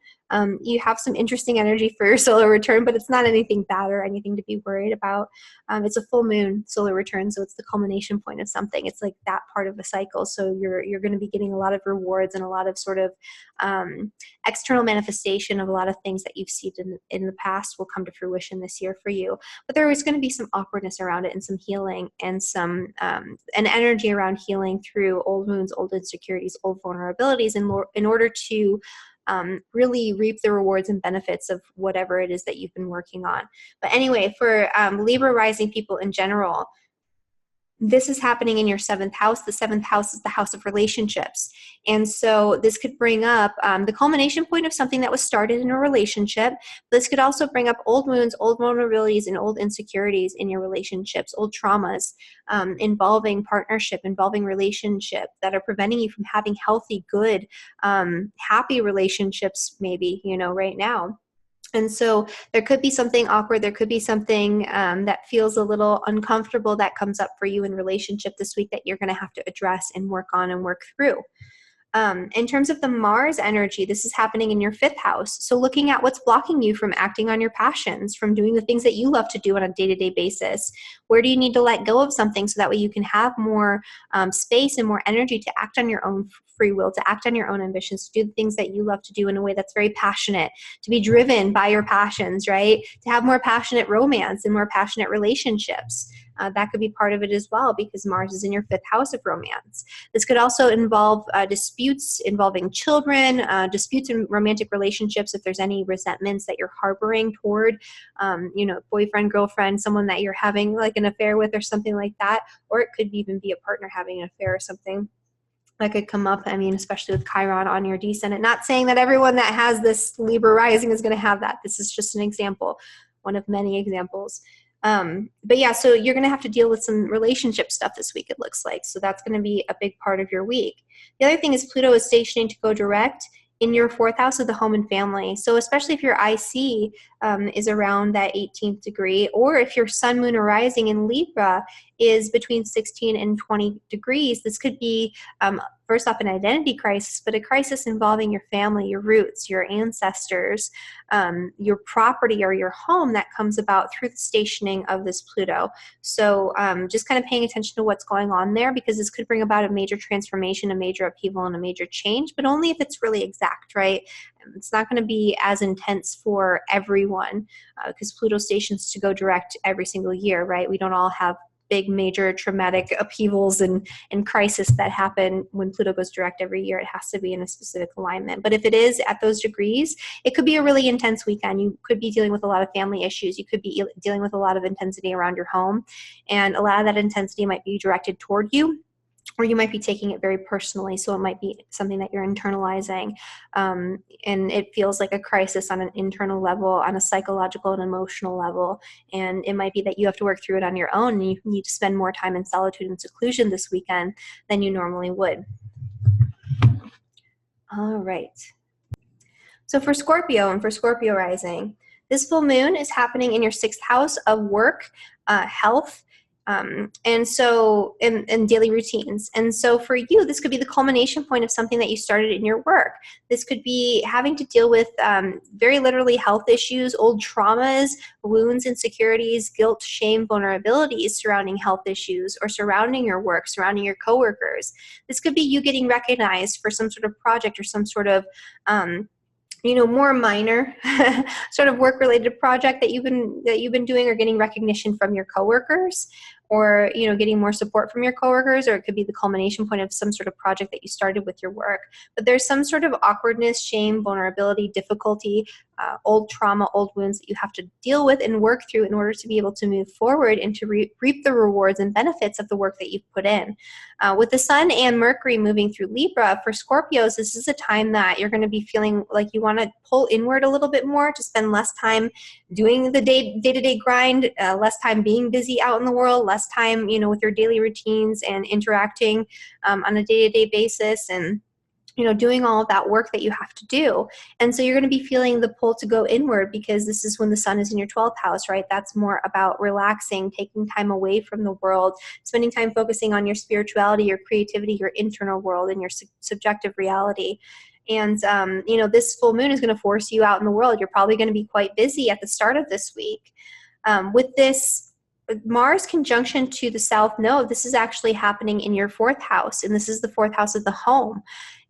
Speaker 1: You have some interesting energy for your solar return, but it's not anything bad or anything to be worried about. It's a full moon solar return, so it's the culmination point of something. It's like that part of a cycle. So you're going to be getting a lot of rewards and a lot of sort of external manifestation of a lot of things that you've seen in the past will come to fruition this year for you. But there is going to be some awkwardness around it and some healing and some an energy around healing through old wounds, old insecurities, old vulnerabilities in order to really reap the rewards and benefits of whatever it is that you've been working on. But anyway, for Libra rising people in general, this is happening in your 7th house. The 7th house is the house of relationships. And so this could bring up the culmination point of something that was started in a relationship. This could also bring up old wounds, old vulnerabilities, and old insecurities in your relationships, old traumas involving partnership, involving relationship, that are preventing you from having healthy, good, happy relationships maybe, you know, right now. And so there could be something awkward. There could be something that feels a little uncomfortable that comes up for you in relationship this week that you're going to have to address and work on and work through. In terms of the Mars energy, this is happening in your 5th house. So looking at what's blocking you from acting on your passions, from doing the things that you love to do on a day-to-day basis. Where do you need to let go of something so that way you can have more space and more energy to act on your own free will, to act on your own ambitions, to do the things that you love to do in a way that's very passionate, to be driven by your passions, right? To have more passionate romance and more passionate relationships. That could be part of it as well, because Mars is in your 5th house of romance. This could also involve disputes involving children, disputes in romantic relationships, if there's any resentments that you're harboring toward, you know, boyfriend, girlfriend, someone that you're having like an affair with or something like that. Or it could even be a partner having an affair or something that could come up. I mean, especially with Chiron on your descendant. Not saying that everyone that has this Libra rising is going to have that. This is just an example, one of many examples. But yeah, so you're going to have to deal with some relationship stuff this week, it looks like. So that's going to be a big part of your week. The other thing is Pluto is stationing to go direct in your 4th house of the home and family. So especially if your IC is around that 18th degree, or if your sun, moon, or rising in Libra is between 16 and 20 degrees, this could be first off an identity crisis, but a crisis involving your family, your roots, your ancestors, your property or your home that comes about through the stationing of this Pluto. So just kind of paying attention to what's going on there, because this could bring about a major transformation, a major upheaval, and a major change, but only if it's really exact, right? It's not going to be as intense for everyone because Pluto stations to go direct every single year, right? We don't all have big major traumatic upheavals and crisis that happen when Pluto goes direct every year. It has to be in a specific alignment. But if it is at those degrees, it could be a really intense weekend. You could be dealing with a lot of family issues. You could be dealing with a lot of intensity around your home. And a lot of that intensity might be directed toward you. or you might be taking it very personally. So it might be something that you're internalizing, and it feels like a crisis on an internal level, on a psychological and emotional level. And it might be that you have to work through it on your own, and you need to spend more time in solitude and seclusion this weekend than you normally would. All right. So for Scorpio and for Scorpio rising, this full moon is happening in your 6th house of work, health, and so in daily routines. And so for you, this could be the culmination point of something that you started in your work. This could be having to deal with very literally health issues, old traumas, wounds, insecurities, guilt, shame, vulnerabilities surrounding health issues or surrounding your work, surrounding your coworkers. This could be you getting recognized for some sort of project or some sort of more minor sort of work-related project that you've been doing, or getting recognition from your coworkers, or getting more support from your coworkers, or it could be the culmination point of some sort of project that you started with your work. But there's some sort of awkwardness, shame, vulnerability, difficulty, old trauma, old wounds that you have to deal with and work through in order to be able to move forward and to reap the rewards and benefits of the work that you've put in. With the Sun and Mercury moving through Libra, for Scorpios, this is a time that you're going to be feeling like you want to pull inward a little bit more, to spend less time doing the day-to-day grind, less time being busy out in the world, less time, with your daily routines and interacting on a day-to-day basis, and doing all of that work that you have to do. And so you're going to be feeling the pull to go inward, because this is when the Sun is in your 12th house, right? That's more about relaxing, taking time away from the world, spending time focusing on your spirituality, your creativity, your internal world, and your subjective reality. And, this full moon is going to force you out in the world. You're probably going to be quite busy at the start of this week. With this Mars conjunction to the South Node, this is actually happening in your 4th house, and this is the 4th house of the home.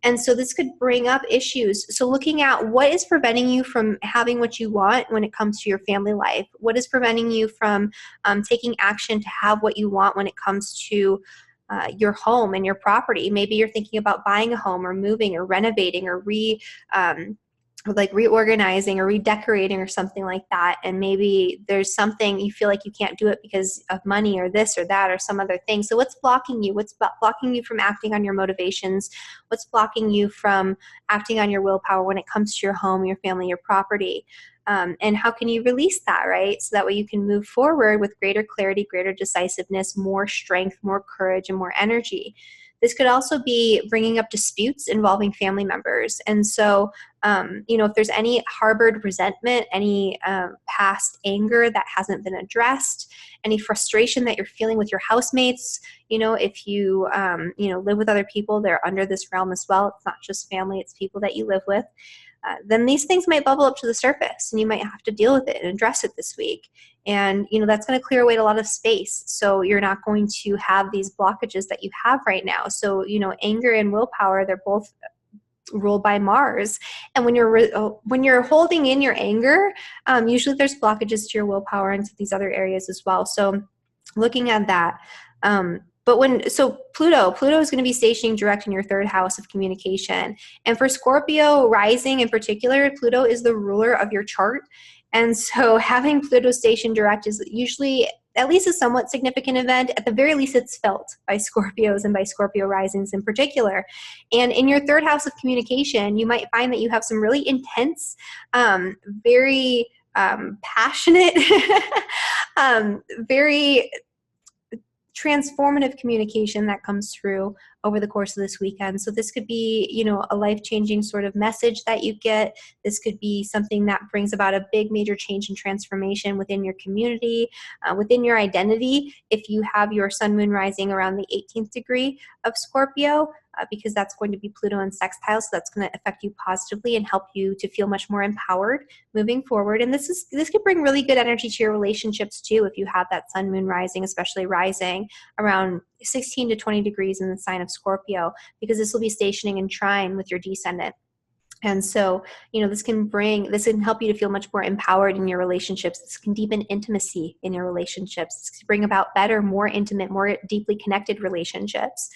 Speaker 1: And so this could bring up issues. So looking at what is preventing you from having what you want when it comes to your family life. What is preventing you from taking action to have what you want when it comes to your home and your property. Maybe you're thinking about buying a home or moving or renovating or reorganizing or redecorating or something like that. And maybe there's something you feel like you can't do it because of money or this or that or some other thing. So what's blocking you? What's blocking you from acting on your motivations? What's blocking you from acting on your willpower when it comes to your home, your family, your property? And how can you release that, right? So that way you can move forward with greater clarity, greater decisiveness, more strength, more courage, and more energy. This could also be bringing up disputes involving family members. And so, if there's any harbored resentment, any past anger that hasn't been addressed, any frustration that you're feeling with your housemates, if you, live with other people, they're under this realm as well. It's not just family, it's people that you live with. Then these things might bubble up to the surface, and you might have to deal with it and address it this week. And, that's going to clear away a lot of space. So you're not going to have these blockages that you have right now. So, anger and willpower, they're both ruled by Mars. And when you're holding in your anger, usually there's blockages to your willpower and to these other areas as well. So looking at that, Pluto is going to be stationing direct in your 3rd house of communication. And for Scorpio rising in particular, Pluto is the ruler of your chart. And so having Pluto stationed direct is usually at least a somewhat significant event. At the very least, it's felt by Scorpios and by Scorpio risings in particular. And in your 3rd house of communication, you might find that you have some really intense, very passionate, very transformative communication that comes through over the course of this weekend. So this could be, a life-changing sort of message that you get. This could be something that brings about a big major change and transformation within your community, within your identity. If you have your sun, moon rising around the 18th degree of Scorpio, because that's going to be Pluto and sextile, so that's going to affect you positively and help you to feel much more empowered moving forward. And this could bring really good energy to your relationships too, if you have that sun, moon rising, especially rising around 16 to 20 degrees in the sign of Scorpio, because this will be stationing in trine with your descendant. And so, this can help you to feel much more empowered in your relationships. This can deepen intimacy in your relationships. This can bring about better, more intimate, more deeply connected relationships.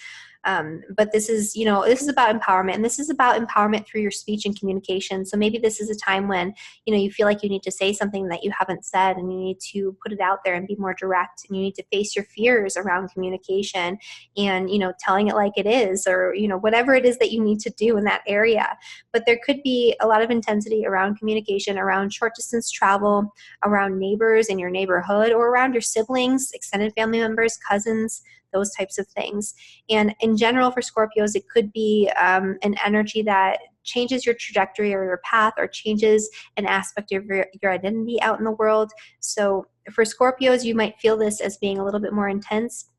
Speaker 1: But this is, this is about empowerment, and this is about empowerment through your speech and communication. So maybe this is a time when, you feel like you need to say something that you haven't said, and you need to put it out there and be more direct, and you need to face your fears around communication and, telling it like it is, or, whatever it is that you need to do in that area. But there could be a lot of intensity around communication, around short distance travel, around neighbors in your neighborhood, or around your siblings, extended family members, cousins, those types of things. And in general, for Scorpios, it could be an energy that changes your trajectory or your path, or changes an aspect of your identity out in the world. So for Scorpios, you might feel this as being a little bit more intense,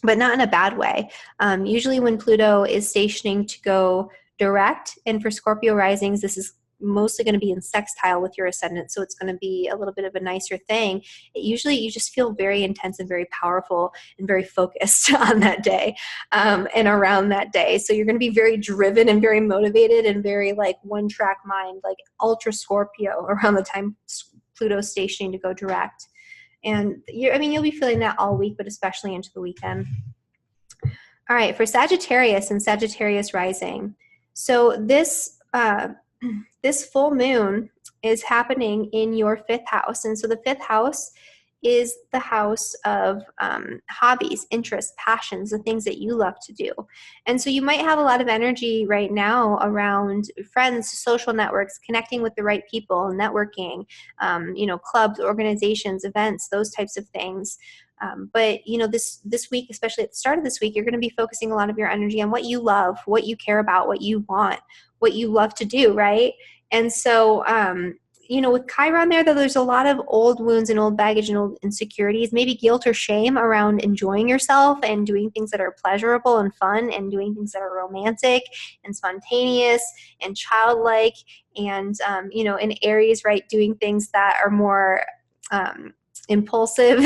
Speaker 1: but not in a bad way. Usually when Pluto is stationing to go direct, and for Scorpio risings, this is mostly going to be in sextile with your ascendant, so it's going to be a little bit of a nicer thing. Usually you just feel very intense and very powerful and very focused on that day, and around that day. So you're going to be very driven and very motivated and very like one-track mind, like ultra Scorpio around the time Pluto's stationing to go direct. And you'll be feeling that all week, but especially into the weekend. All right, for Sagittarius and Sagittarius rising. So this full moon is happening in your 5th house. And so the 5th house is the house of hobbies, interests, passions, the things that you love to do. And so you might have a lot of energy right now around friends, social networks, connecting with the right people, networking, clubs, organizations, events, those types of things. But this week, especially at the start of this week, you're going to be focusing a lot of your energy on what you love, what you care about, what you want, what you love to do, right? And so, with Chiron there, though, there's a lot of old wounds and old baggage and old insecurities, maybe guilt or shame around enjoying yourself and doing things that are pleasurable and fun, and doing things that are romantic and spontaneous and childlike, and, in Aries, right, doing things that are more impulsive.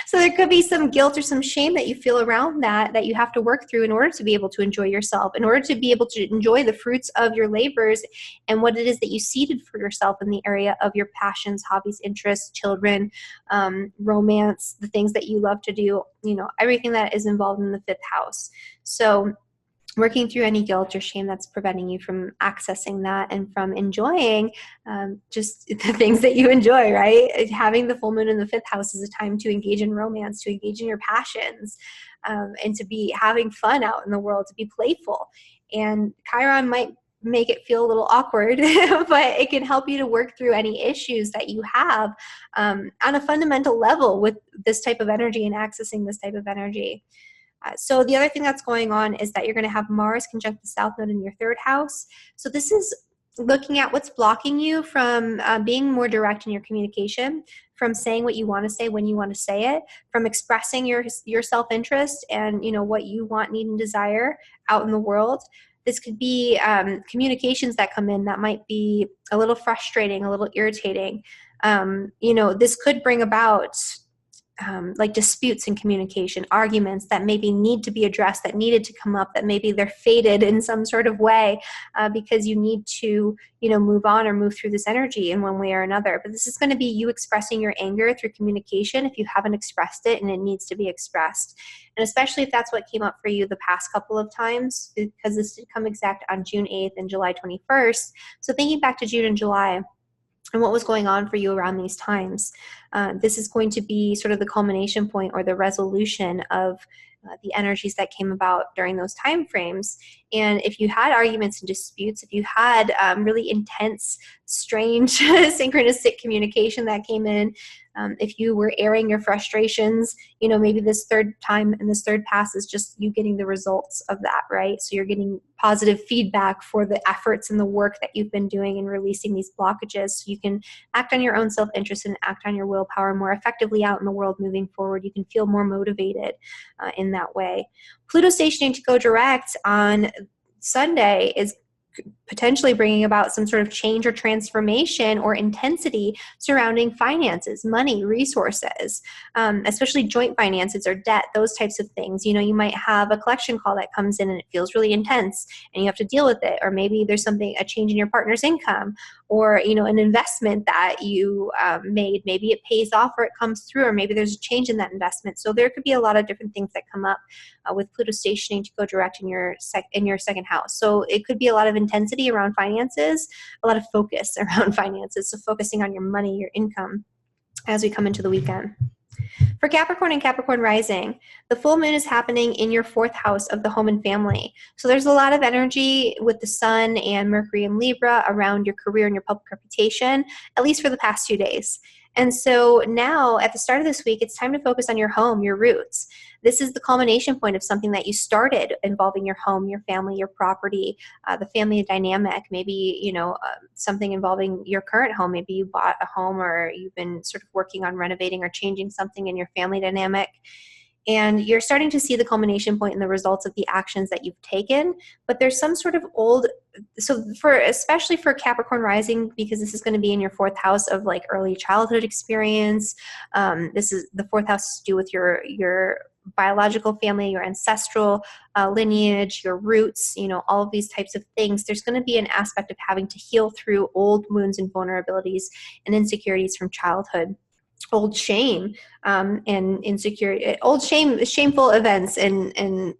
Speaker 1: So there could be some guilt or some shame that you feel around that you have to work through in order to be able to enjoy yourself, in order to be able to enjoy the fruits of your labors and what it is that you seeded for yourself in the area of your passions, hobbies, interests, children, romance, the things that you love to do, everything that is involved in the 5th house. So working through any guilt or shame that's preventing you from accessing that and from enjoying just the things that you enjoy, right? Having the full moon in the 5th house is a time to engage in romance, to engage in your passions, and to be having fun out in the world, to be playful. And Chiron might make it feel a little awkward, but it can help you to work through any issues that you have on a fundamental level with this type of energy and accessing this type of energy. So the other thing that's going on is that you're going to have Mars conjunct the South Node in your 3rd house. So this is looking at what's blocking you from being more direct in your communication, from saying what you want to say when you want to say it, from expressing your self-interest and what you want, need, and desire out in the world. This could be communications that come in that might be a little frustrating, a little irritating. This could bring about like disputes in communication, arguments that maybe need to be addressed, that needed to come up, that maybe they're fated in some sort of way because you need to, move on or move through this energy in one way or another. But this is going to be you expressing your anger through communication if you haven't expressed it and it needs to be expressed. And especially if that's what came up for you the past couple of times, because this did come exact on June 8th and July 21st. So thinking back to June and July, and what was going on for you around these times. This is going to be sort of the culmination point or the resolution of the energies that came about during those time frames. And if you had arguments and disputes, if you had really intense, strange, synchronistic communication that came in, if you were airing your frustrations, maybe this 3rd time and this 3rd pass is just you getting the results of that, right? So you're getting positive feedback for the efforts and the work that you've been doing in releasing these blockages, so you can act on your own self-interest and act on your willpower more effectively out in the world moving forward. You can feel more motivated in that way. Pluto stationing to go direct on Sunday is potentially bringing about some sort of change or transformation or intensity surrounding finances, money, resources, especially joint finances or debt, those types of things. You know, you might have a collection call that comes in and it feels really intense and you have to deal with it. Or maybe there's a change in your partner's income, or, you know, an investment that you made, maybe it pays off or it comes through, or maybe there's a change in that investment. So there could be a lot of different things that come up with Pluto stationing to go direct in your second house. So it could be a lot of intensity around finances, a lot of focus around finances. So focusing on your money, your income as we come into the weekend. For Capricorn and Capricorn rising, the full moon is happening in your 4th house of the home and family. So there's a lot of energy with the sun and Mercury and Libra around your career and your public reputation, at least for the past 2 days. And so now at the start of this week, it's time to focus on your home, your roots. This is the culmination point of something that you started involving your home, your family, your property, the family dynamic, maybe, you know, something involving your current home. Maybe you bought a home or you've been sort of working on renovating or changing something in your family dynamic. And you're starting to see the culmination point in the results of the actions that you've taken. But there's some sort of especially for Capricorn rising, because this is going to be in your 4th house of like early childhood experience. This is the 4th house to do with your biological family, your ancestral lineage, your roots, you know, all of these types of things. There's going to be an aspect of having to heal through old wounds and vulnerabilities and insecurities from childhood. Old shame and insecurity, shameful events and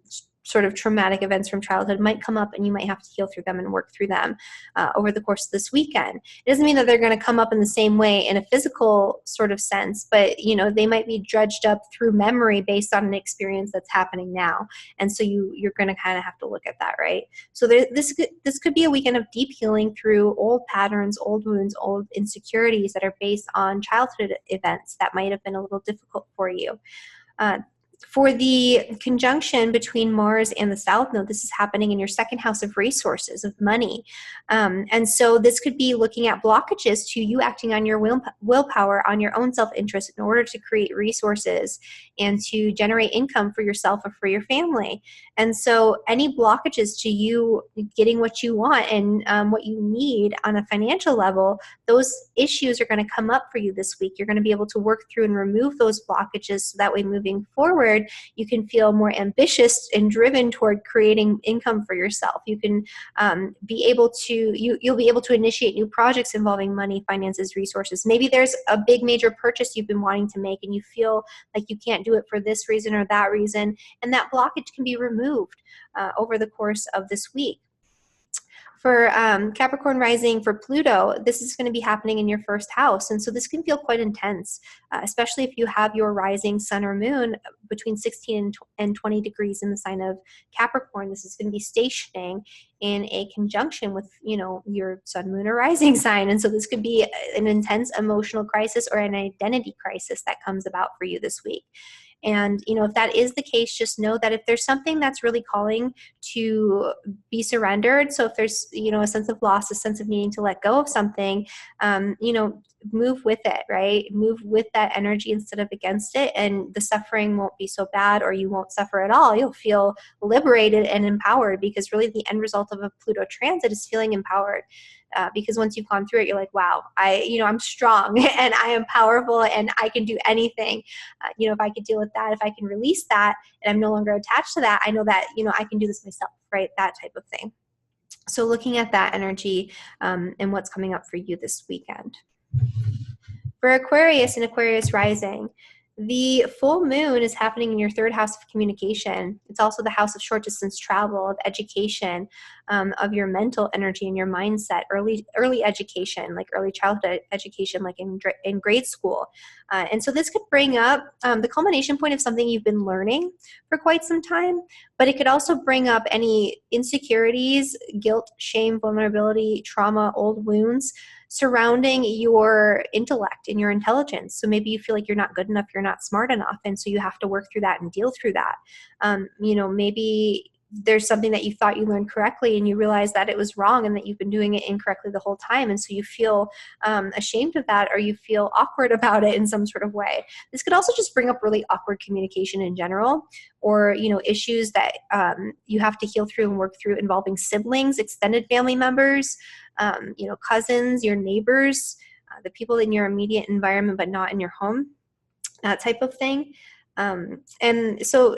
Speaker 1: sort of traumatic events from childhood might come up, and you might have to heal through them and work through them over the course of this weekend. It doesn't mean that they're going to come up in the same way in a physical sort of sense, but, you know, they might be dredged up through memory based on an experience that's happening now. And so you're going to kind of have to look at that, right? So this could be a weekend of deep healing through old patterns, old wounds, old insecurities that are based on childhood events that might have been a little difficult for you. For the conjunction between Mars and the South Node, this is happening in your 2nd house of resources, of money. And so this could be looking at blockages to you acting on your willpower, on your own self-interest in order to create resources and to generate income for yourself or for your family. And so any blockages to you getting what you want and what you need on a financial level, those issues are going to come up for you this week. You're going to be able to work through and remove those blockages so that way moving forward, you can feel more ambitious and driven toward creating income for yourself. You can be able to, you'll be able to initiate new projects involving money, finances, resources. Maybe there's a big major purchase you've been wanting to make and you feel like you can't do it for this reason or that reason, and that blockage can be removed over the course of this week. For Capricorn rising, for Pluto, this is going to be happening in your 1st house. And so this can feel quite intense, especially if you have your rising sun or moon between 16 and 20 degrees in the sign of Capricorn. This is going to be stationing in a conjunction with, you know, your sun, moon, or rising sign. And so this could be an intense emotional crisis or an identity crisis that comes about for you this week. And, you know, if that is the case, just know that if there's something that's really calling to be surrendered, so if there's, you know, a sense of loss, a sense of needing to let go of something, you know, move with it, right? Move with that energy instead of against it. And the suffering won't be so bad, or you won't suffer at all. You'll feel liberated and empowered, because really the end result of a Pluto transit is feeling empowered. Because once you've gone through it, you're like, wow, I'm strong and I am powerful and I can do anything. You know, if I could deal with that, if I can release that and I'm no longer attached to that, I know that, you know, I can do this myself, right? That type of thing. So looking at that energy and what's coming up for you this weekend. For Aquarius and Aquarius rising, the full moon is happening in your 3rd house of communication. It's also the house of short distance travel, of education, of your mental energy and your mindset, early education, like early childhood education, like in grade school. And so this could bring up the culmination point of something you've been learning for quite some time, but it could also bring up any insecurities, guilt, shame, vulnerability, trauma, old wounds surrounding your intellect and your intelligence. So maybe you feel like you're not good enough, you're not smart enough, and so you have to work through that and deal through that. You know, maybe there's something that you thought you learned correctly and you realize that it was wrong and that you've been doing it incorrectly the whole time. And so you feel ashamed of that, or you feel awkward about it in some sort of way. This could also just bring up really awkward communication in general, or, you know, issues that you have to heal through and work through involving siblings, extended family members, you know, cousins, your neighbors, the people in your immediate environment, but not in your home, that type of thing. And so,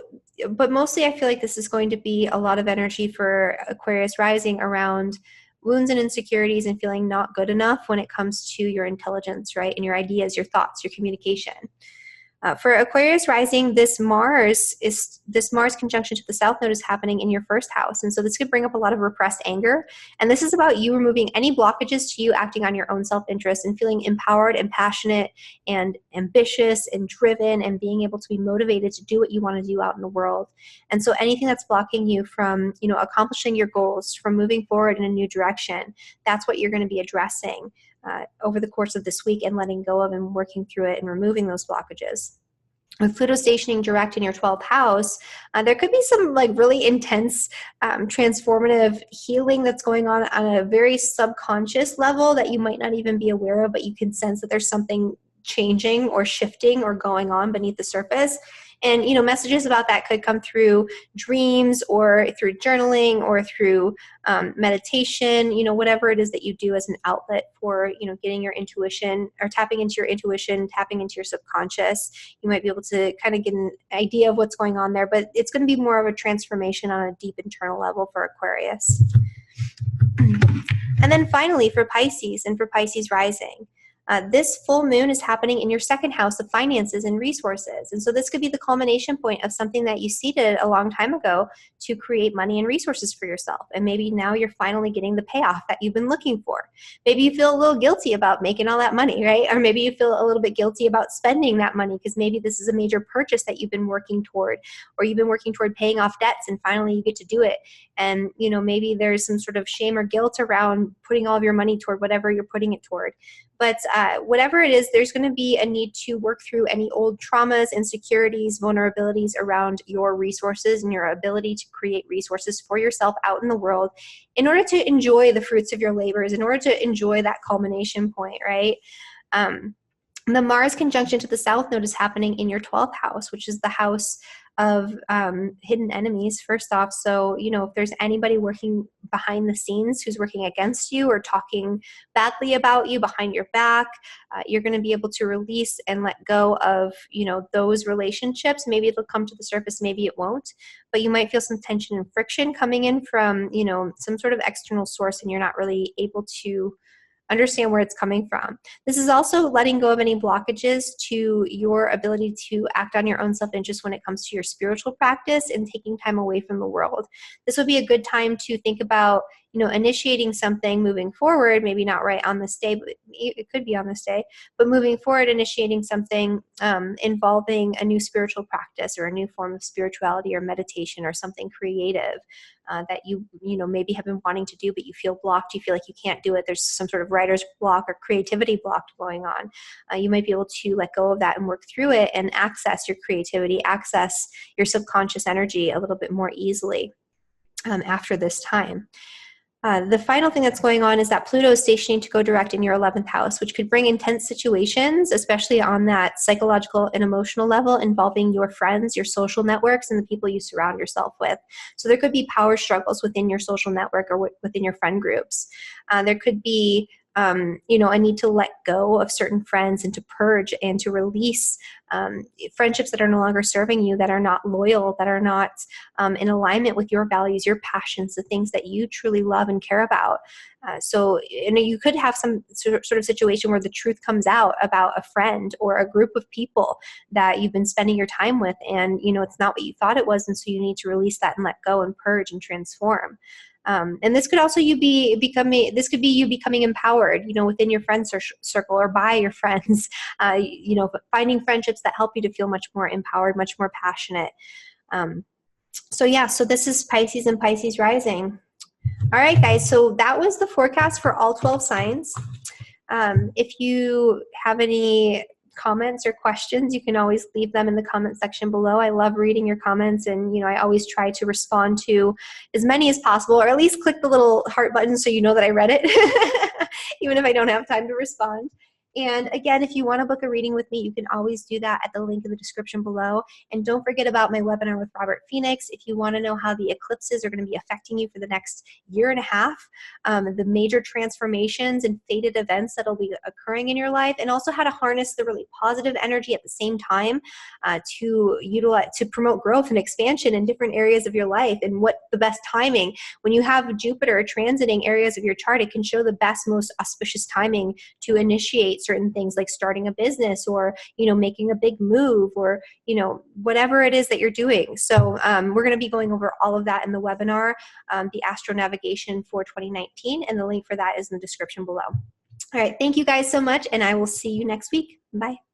Speaker 1: but mostly I feel like this is going to be a lot of energy for Aquarius rising around wounds and insecurities and feeling not good enough when it comes to your intelligence, right? And your ideas, your thoughts, your communication. For Aquarius rising, this Mars conjunction to the South Node is happening in your first house. And so this could bring up a lot of repressed anger. And this is about you removing any blockages to you acting on your own self-interest and feeling empowered and passionate and ambitious and driven and being able to be motivated to do what you want to do out in the world. And so anything that's blocking you from, you know, accomplishing your goals, from moving forward in a new direction, that's what you're going to be addressing over the course of this week, and letting go of and working through it and removing those blockages. With Pluto stationing direct in your 12th house, there could be some like really intense transformative healing that's going on a very subconscious level that you might not even be aware of, but you can sense that there's something changing or shifting or going on beneath the surface. And, you know, messages about that could come through dreams or through journaling or through meditation, you know, whatever it is that you do as an outlet for, you know, getting your intuition or tapping into your intuition, tapping into your subconscious. You might be able to kind of get an idea of what's going on there, but it's going to be more of a transformation on a deep internal level for Aquarius. And then finally for Pisces and for Pisces rising. This full moon is happening in your second house of finances and resources. And so this could be the culmination point of something that you seeded a long time ago to create money and resources for yourself. And maybe now you're finally getting the payoff that you've been looking for. Maybe you feel a little guilty about making all that money, right? Or maybe you feel a little bit guilty about spending that money because maybe this is a major purchase that you've been working toward, or you've been working toward paying off debts and finally you get to do it. And, you know, maybe there's some sort of shame or guilt around putting all of your money toward whatever you're putting it toward. But whatever it is, there's going to be a need to work through any old traumas, insecurities, vulnerabilities around your resources and your ability to create resources for yourself out in the world in order to enjoy the fruits of your labors, in order to enjoy that culmination point, right? The Mars conjunction to the South Node is happening in your 12th house, which is the house of hidden enemies, first off. So, you know, if there's anybody working behind the scenes who's working against you or talking badly about you behind your back, you're going to be able to release and let go of, you know, those relationships. Maybe it'll come to the surface, maybe it won't, but you might feel some tension and friction coming in from, you know, some sort of external source, and you're not really able to understand where it's coming from. This is also letting go of any blockages to your ability to act on your own self-interest when it comes to your spiritual practice and taking time away from the world. This would be a good time to think about, you know, initiating something moving forward, maybe not right on this day, but it could be on this day, but moving forward, initiating something involving a new spiritual practice or a new form of spirituality or meditation or something creative that you know, maybe have been wanting to do, but you feel blocked, you feel like you can't do it. There's some sort of writer's block or creativity block going on. You might be able to let go of that and work through it and access your creativity, access your subconscious energy a little bit more easily after this time. The final thing that's going on is that Pluto is stationing to go direct in your 11th house, which could bring intense situations, especially on that psychological and emotional level, involving your friends, your social networks, and the people you surround yourself with. So there could be power struggles within your social network or within your friend groups. There could be you know, a need to let go of certain friends and to purge and to release friendships that are no longer serving you, that are not loyal, that are not in alignment with your values, your passions, the things that you truly love and care about. So, you know, you could have some sort of situation where the truth comes out about a friend or a group of people that you've been spending your time with, and, you know, it's not what you thought it was, and so you need to release that and let go and purge and transform. And this could also you becoming empowered, you know, within your friend circle or by your friends, you know, finding friendships that help you to feel much more empowered, much more passionate. So yeah, so this is Pisces and Pisces rising. All right, guys, so that was the forecast for all 12 signs. If you have any comments or questions, you can always leave them in the comment section below. I love reading your comments, and I always try to respond to as many as possible, or at least click the little heart button so you know that I read it, even if I don't have time to respond. And again, if you want to book a reading with me, you can always do that at the link in the description below. And don't forget about my webinar with Robert Phoenix. If you want to know how the eclipses are going to be affecting you for the next year and a half, the major transformations and fated events that will be occurring in your life, and also how to harness the really positive energy at the same time to promote growth and expansion in different areas of your life, and what the best timing. When you have Jupiter transiting areas of your chart, it can show the best, most auspicious timing to initiate certain things, like starting a business, or making a big move, or whatever it is that you're doing. So we're going to be going over all of that in the webinar, the AstroNavigation for 2019, and the link for that is in the description below. All right, thank you guys so much, and I will see you next week. Bye.